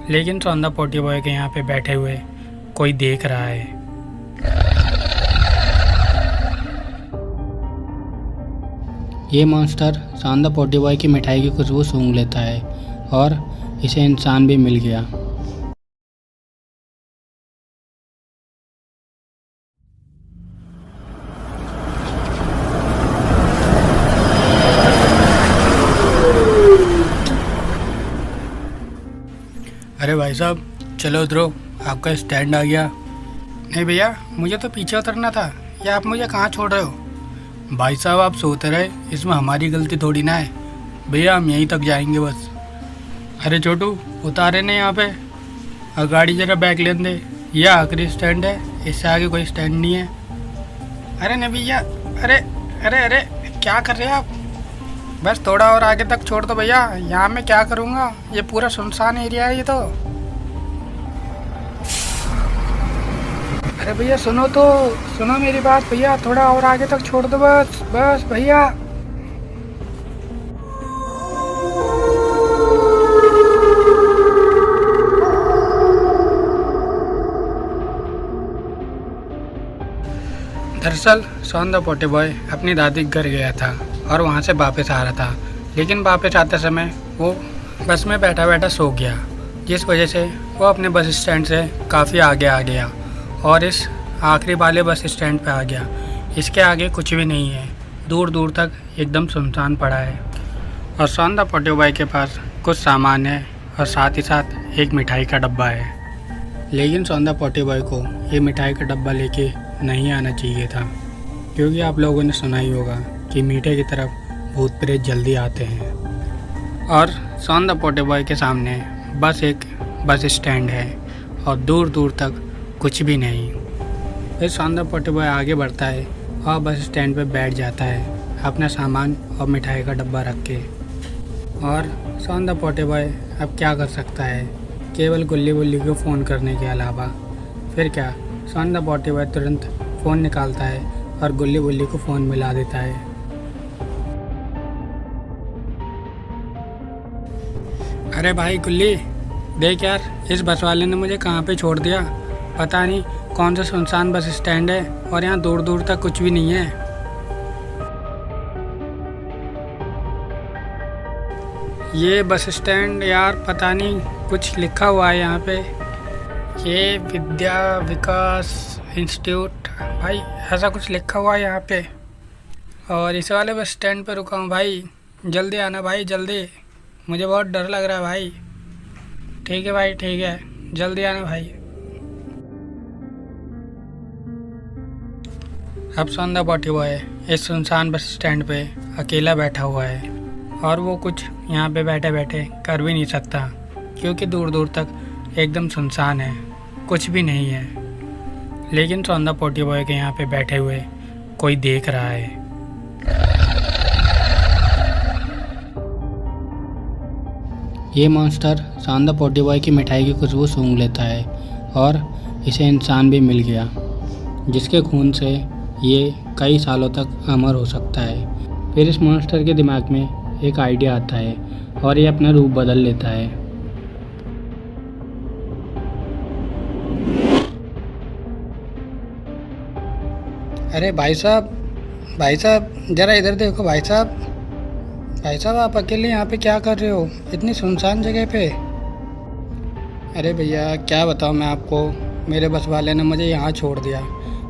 लेकिन सौंदा पोटी बॉय के यहाँ पे बैठे हुए कोई देख रहा है। ये मॉन्स्टर सौंदा पोटी बॉय की मिठाई की खुशबू सूंघ लेता है और इसे इंसान भी मिल गया। अरे भाई साहब चलो उतरो, आपका स्टैंड आ गया। नहीं भैया, मुझे तो पीछे उतरना था, या आप मुझे कहाँ छोड़ रहे हो? भाई साहब आप सोते रहे, इसमें हमारी गलती थोड़ी ना है। भैया हम यहीं तक जाएंगे बस। अरे छोटू उतारे नहीं यहाँ पे, और गाड़ी जरा बैक लेन दे। यह आखिरी स्टैंड है, इससे आगे कोई स्टैंड नहीं है। अरे नहीं भैया, अरे अरे अरे क्या कर रहे हैं आप? बस थोड़ा और आगे तक छोड़ दो भैया, यहाँ मैं क्या करूँगा? ये पूरा सुनसान एरिया है ये तो। अरे भैया सुनो तो, सुनो मेरी बात भैया, थोड़ा और आगे तक छोड़ दो बस बस भैया। दरअसल सौंदा पोटी बॉय अपनी दादी के घर गया था और वहाँ से वापस आ रहा था, लेकिन वापस आते समय वो बस में बैठा बैठा सो गया, जिस वजह से वो अपने बस स्टैंड से काफ़ी आगे आ गया और इस आखिरी वाले बस स्टैंड पे आ गया। इसके आगे कुछ भी नहीं है, दूर दूर तक एकदम सुनसान पड़ा है। और सौंदा पोटी बॉय के पास कुछ सामान है और साथ ही साथ एक मिठाई का डब्बा है। लेकिन सौंदा पोटी बॉय को ये मिठाई का डब्बा लेके नहीं आना चाहिए था, क्योंकि आप लोगों ने सुना ही होगा कि मीठे की तरफ भूत प्रेत जल्दी आते हैं। और सौंदा पोटी बॉय के सामने बस एक बस स्टैंड है और दूर दूर तक कुछ भी नहीं। फिर सौंदा पोटी बॉय आगे बढ़ता है और बस स्टैंड पे बैठ जाता है अपना सामान और मिठाई का डब्बा रख के। और सौंदा पोटी बॉय अब क्या कर सकता है, केवल गुल्ली बुल्ली को फ़ोन करने के अलावा। फिर क्या, सौंदा पोटी बॉय तुरंत फ़ोन निकालता है और गुल्ली बुल्ली को फ़ोन मिला देता है। अरे भाई गुल्ली, देख यार, इस बस वाले ने मुझे कहाँ पे छोड़ दिया। पता नहीं कौन सा सुनसान बस स्टैंड है और यहाँ दूर दूर तक कुछ भी नहीं है। ये बस स्टैंड यार, पता नहीं कुछ लिखा हुआ है यहाँ पे, ये विद्या विकास इंस्टीट्यूट, भाई ऐसा कुछ लिखा हुआ है यहाँ पे। और इस वाले बस स्टैंड पे रुका हूँ भाई, जल्दी आना भाई जल्दी, मुझे बहुत डर लग रहा है भाई। ठीक है भाई ठीक है, जल्दी आना भाई। अब सौंदा पोटी बॉय इस सुनसान बस स्टैंड पे अकेला बैठा हुआ है और वो कुछ यहाँ पे बैठे बैठे कर भी नहीं सकता, क्योंकि दूर दूर तक एकदम सुनसान है, कुछ भी नहीं है। लेकिन सौंदा पोटी बॉय के यहाँ पे बैठे हुए कोई देख रहा है। ये मॉन्स्टर सौंदा पोटी बॉय की मिठाई की खुशबू सूंघ लेता है और इसे इंसान भी मिल गया, जिसके खून से ये कई सालों तक अमर हो सकता है। फिर इस मॉन्स्टर के दिमाग में एक आइडिया आता है और ये अपना रूप बदल लेता है। अरे भाई साहब, भाई साहब ज़रा इधर देखो भाई साहब। भाई साहब आप अकेले यहाँ पे क्या कर रहे हो इतनी सुनसान जगह पे? अरे भैया क्या बताऊँ मैं आपको, मेरे बस वाले ने मुझे यहाँ छोड़ दिया,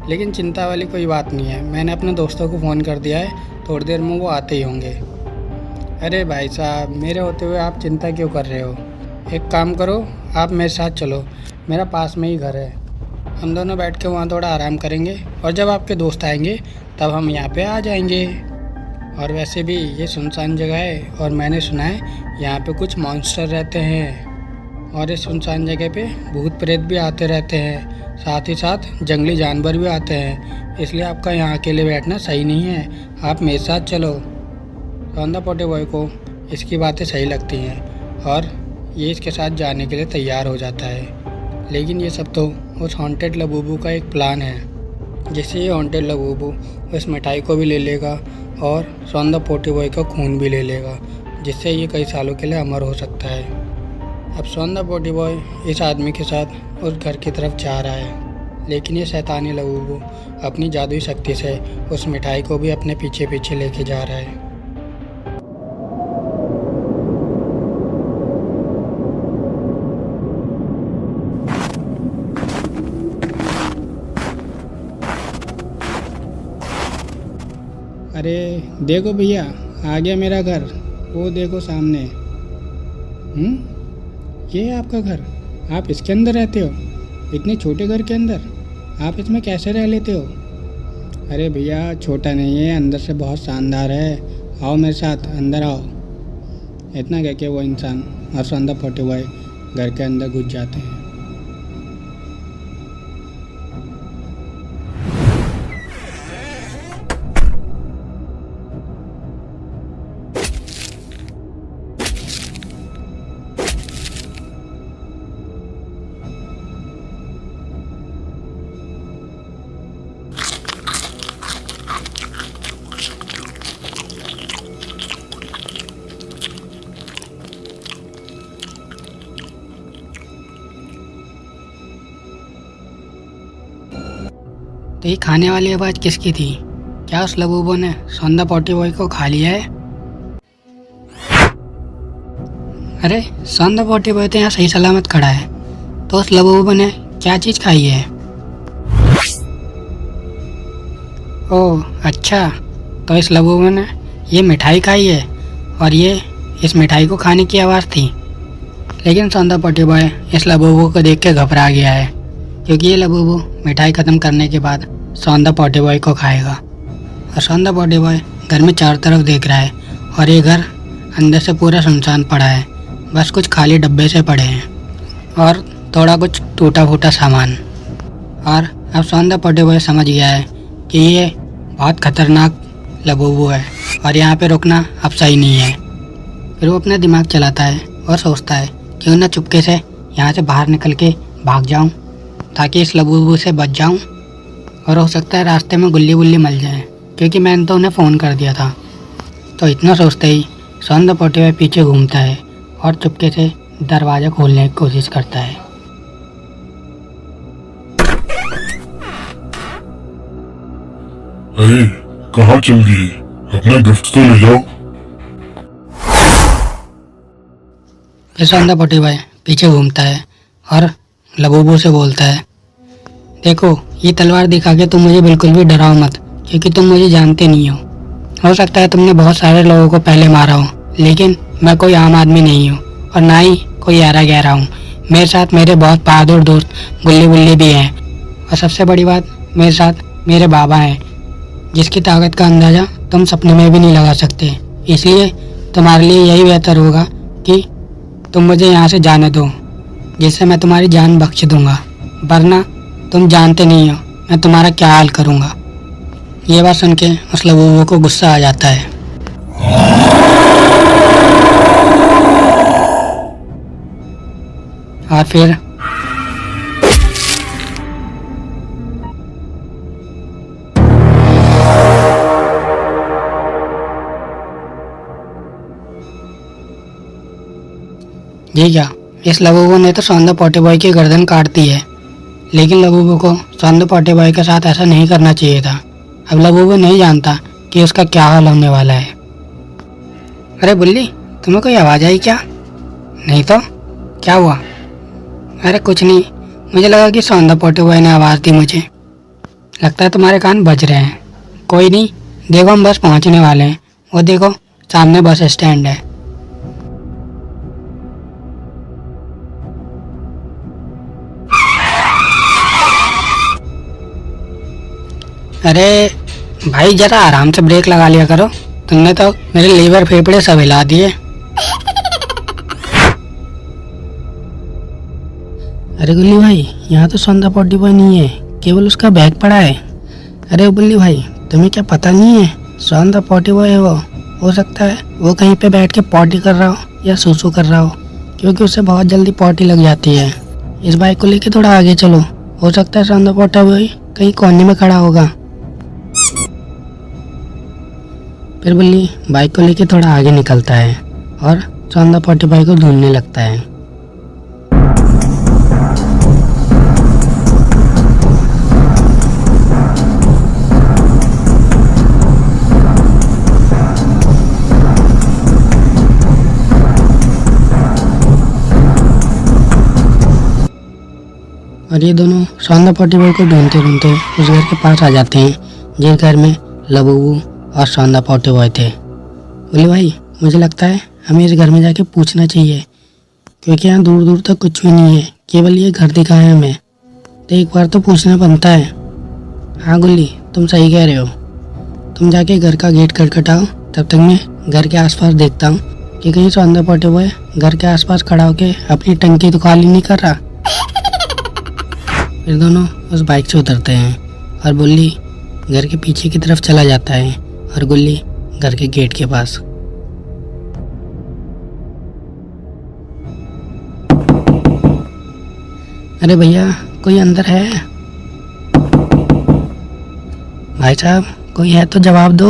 लेकिन चिंता वाली कोई बात नहीं है, मैंने अपने दोस्तों को फ़ोन कर दिया है, थोड़ी देर में वो आते ही होंगे। अरे भाई साहब, मेरे होते हुए आप चिंता क्यों कर रहे हो? एक काम करो, आप मेरे साथ चलो, मेरा पास में ही घर है, हम दोनों बैठ के वहाँ थोड़ा आराम करेंगे और जब आपके दोस्त आएंगे तब हम यहाँ पे आ जाएंगे। और वैसे भी ये सुनसान जगह है और मैंने सुना है यहाँ पे कुछ मॉन्स्टर रहते हैं और इस सुनसान जगह पे भूत प्रेत भी आते रहते हैं, साथ ही साथ जंगली जानवर भी आते हैं, इसलिए आपका यहाँ अकेले बैठना सही नहीं है, आप मेरे साथ चलो। सौंदा पोटी बॉय को इसकी बातें सही लगती हैं और ये इसके साथ जाने के लिए तैयार हो जाता है। लेकिन ये सब तो उस हॉन्टेड लबूबू का एक प्लान है, जिससे ये हॉन्टेड लबूबू उस मिठाई को भी ले लेगा और सौंदा पोटी बॉय का खून भी ले लेगा, जिससे ये कई सालों के लिए अमर हो सकता है। अब सौंदा बॉडी बॉय इस आदमी के साथ उस घर की तरफ जा रहा है, लेकिन ये शैतानी लबूबू अपनी जादुई शक्ति से उस मिठाई को भी अपने पीछे पीछे लेके जा रहा है। अरे देखो भैया, आ गया मेरा घर। वो देखो सामने। ये है आपका घर? आप इसके अंदर रहते हो? इतने छोटे घर के अंदर आप इसमें कैसे रह लेते हो? अरे भैया, छोटा नहीं है, अंदर से बहुत शानदार है। आओ मेरे साथ, अंदर आओ। इतना कह के वो इंसान और सौंदा पॉटी बॉय घर के अंदर घुस जाते हैं। तो ये खाने वाली आवाज़ किसकी थी? क्या उस लबूबू ने सौंदा पॉटी बॉय को खा लिया है? अरे सौंदा पॉटी बॉय तो यहाँ सही सलामत खड़ा है, तो उस लबूबू ने क्या चीज़ खाई है? ओह अच्छा, तो इस लबूबू ने ये मिठाई खाई है और ये इस मिठाई को खाने की आवाज़ थी। लेकिन सौंदा पॉटी बॉय इस लबूबू को देख के घबरा गया है, क्योंकि ये लबूबू मिठाई ख़त्म करने के बाद सौंदा पॉटी बॉय को खाएगा। और सौंदा पॉटी बॉय घर में चारों तरफ देख रहा है और ये घर अंदर से पूरा सुनसान पड़ा है, बस कुछ खाली डब्बे से पड़े हैं और थोड़ा कुछ टूटा फूटा सामान। और अब सौंदा पॉटी बॉय समझ गया है कि ये बहुत खतरनाक लबूबू है और यहाँ पे रुकना अब सही नहीं है। फिर वो अपना दिमाग चलाता है और सोचता है क्यों ना चुपके से यहाँ से बाहर निकल के भाग जाऊँ, ताकि इस लबूबू से बच जाऊं। और हो सकता है रास्ते में गुल्ली बुल्ली मिल जाए, क्योंकि मैंने तो उन्हें फ़ोन कर दिया था। तो इतना सोचते ही सौंदा पॉटी बॉय पीछे घूमता है और चुपके से दरवाज़ा खोलने की कोशिश करता है। अरे कहाँ चल गई? अपना गिफ्ट तो ले जाओ। फिर सौंदा पॉटी बॉय पीछे घूमता है और लबूबू से बोलता है, देखो ये तलवार दिखा के तुम मुझे बिल्कुल भी डराओ मत, क्योंकि तुम मुझे जानते नहीं हो सकता है तुमने बहुत सारे लोगों को पहले मारा हो, लेकिन मैं कोई आम आदमी नहीं हूँ और ना ही कोई यारा गहरा हूँ। मेरे साथ मेरे बहुत बहादुर दोस्त गुल्ली बुल्ली भी हैं, और सबसे बड़ी बात, मेरे साथ मेरे बाबा हैं, जिसकी ताकत का अंदाज़ा तुम सपने में भी नहीं लगा सकते। इसलिए तुम्हारे लिए यही बेहतर होगा कि तुम मुझे यहाँ से जाने दो, जिससे मैं तुम्हारी जान बख्श दूंगा, वरना तुम जानते नहीं हो मैं तुम्हारा क्या हाल करूंगा। ये बात सुन के उस लबूबू को गुस्सा आ जाता है। और फिर जी क्या, इस लबूबू ने तो सौंदा पॉटी बॉय की गर्दन काट दी है, लेकिन लबूबू को सौंदा पॉटी बॉय के साथ ऐसा नहीं करना चाहिए था। अब लबूबू नहीं जानता कि उसका क्या हाल होने वाला है। अरे बुल्ली, तुम्हें कोई आवाज़ आई क्या? नहीं तो क्या हुआ? अरे कुछ नहीं, मुझे लगा कि सौंदा पॉटी बॉय ने आवाज़ दी मुझे। लगता है तुम्हारे कान बज रहे हैं। कोई नहीं, देखो हम बस पहुंचने वाले हैं। वो देखो सामने बस स्टैंड है। अरे भाई, जरा आराम से ब्रेक लगा लिया करो, तुमने तो मेरे लीवर फेफड़े सब हिला दिए। अरे गुल्ली भाई, यहाँ तो सौंदा पॉटी बॉय नहीं है, केवल उसका बैग पड़ा है। अरे गुल्ली भाई, तुम्हें क्या पता नहीं है? सौंदा पॉटी बॉय है वो। हो सकता है वो कहीं पे बैठ के पॉटी कर रहा हो या सूसू कर रहा हो, क्योंकि उससे बहुत जल्दी पॉटी लग जाती है। इस बाइक को लेके थोड़ा आगे चलो, हो सकता है सौंदा पॉटी बॉय कहीं कोने में खड़ा होगा। फिर बुल्ली बाइक को लेके थोड़ा आगे निकलता है और सौंदा पॉटी बॉय को ढूंढने लगता है। और ये दोनों सौंदा पोटी बॉय को ढूंढते ढूंढते उस घर के पास आ जाते हैं जिस घर में लबूबू और सौंदा पोटी बॉय थे। बोले भाई मुझे लगता है हमें इस घर में जाके पूछना चाहिए, क्योंकि यहाँ दूर दूर तक कुछ भी नहीं है, केवल ये घर दिखा है हमें, तो एक बार तो पूछना बनता है। हाँ गुल्ली तुम सही कह रहे हो, तुम जाके घर का गेट खटखटाओ, तब तक मैं घर के आसपास देखता हूँ कि कहीं सौंदा पोटी बॉय घर के आसपास खड़ा होके अपनी टंकी तो खाली नहीं कर रहा। फिर दोनों उस बाइक से उतरते हैं और बुल्ली घर के पीछे की तरफ चला जाता है और गुल्ली घर के गेट के पास। अरे भैया कोई अंदर है? भाई साहब कोई है तो जवाब दो।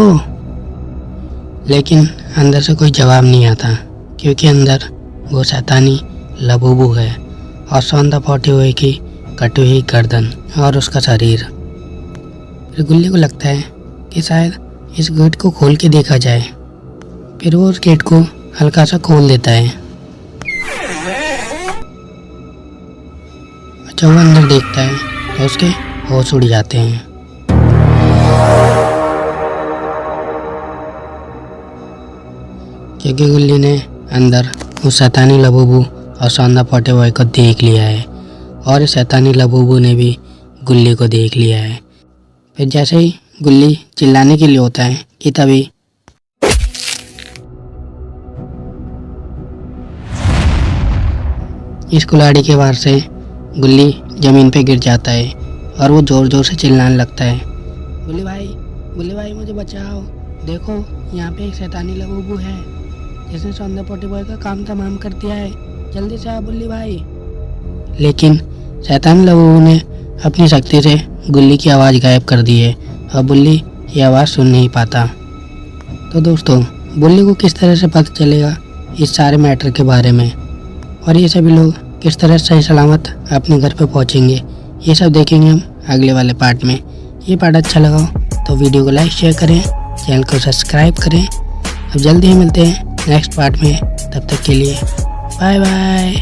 लेकिन अंदर से कोई जवाब नहीं आता, क्योंकि अंदर वो शैतानी लबूबू है और सौंदा पोटी बॉय की कटी हुई गर्दन और उसका शरीर। फिर गुल्ली को लगता है कि शायद इस गेट को खोल के देखा जाए। फिर वो उस गेट को हल्का सा खोल देता है। जब वो अंदर देखता है तो उसके होश उड़ जाते हैं। क्योंकि गुल्ली ने अंदर उस शैतानी लबूबू और सौंदा पोटी बॉय को देख लिया है और इस शैतानी लबूबू ने भी गुल्ली को देख लिया है। फिर जैसे ही गुल्ली चिल्लाने के लिए होता है कि तभी इस कुल्हाड़ी के वार से गुल्ली ज़मीन पे गिर जाता है और वो ज़ोर ज़ोर से चिल्लाने लगता है, गुल्ली भाई मुझे बचाओ, देखो यहाँ पे एक शैतानी लबूबू है जिसने सौंदा पोटी बॉय का काम तमाम कर दिया है, जल्दी से आ बुल्ली भाई। लेकिन शैतानी लबूबू ने अपनी शक्ति से गुल्ली की आवाज़ गायब कर दी है और बुल्ली ये आवाज़ सुन नहीं पाता। तो दोस्तों बुल्ली को किस तरह से पता चलेगा इस सारे मैटर के बारे में, और ये सभी लोग किस तरह सही सलामत अपने घर पे पहुंचेंगे, ये सब देखेंगे हम अगले वाले पार्ट में। ये पार्ट अच्छा लगा तो वीडियो को लाइक शेयर करें, चैनल को सब्सक्राइब करें। अब जल्दी ही मिलते हैं नेक्स्ट पार्ट में, तब तक के लिए बाय बाय।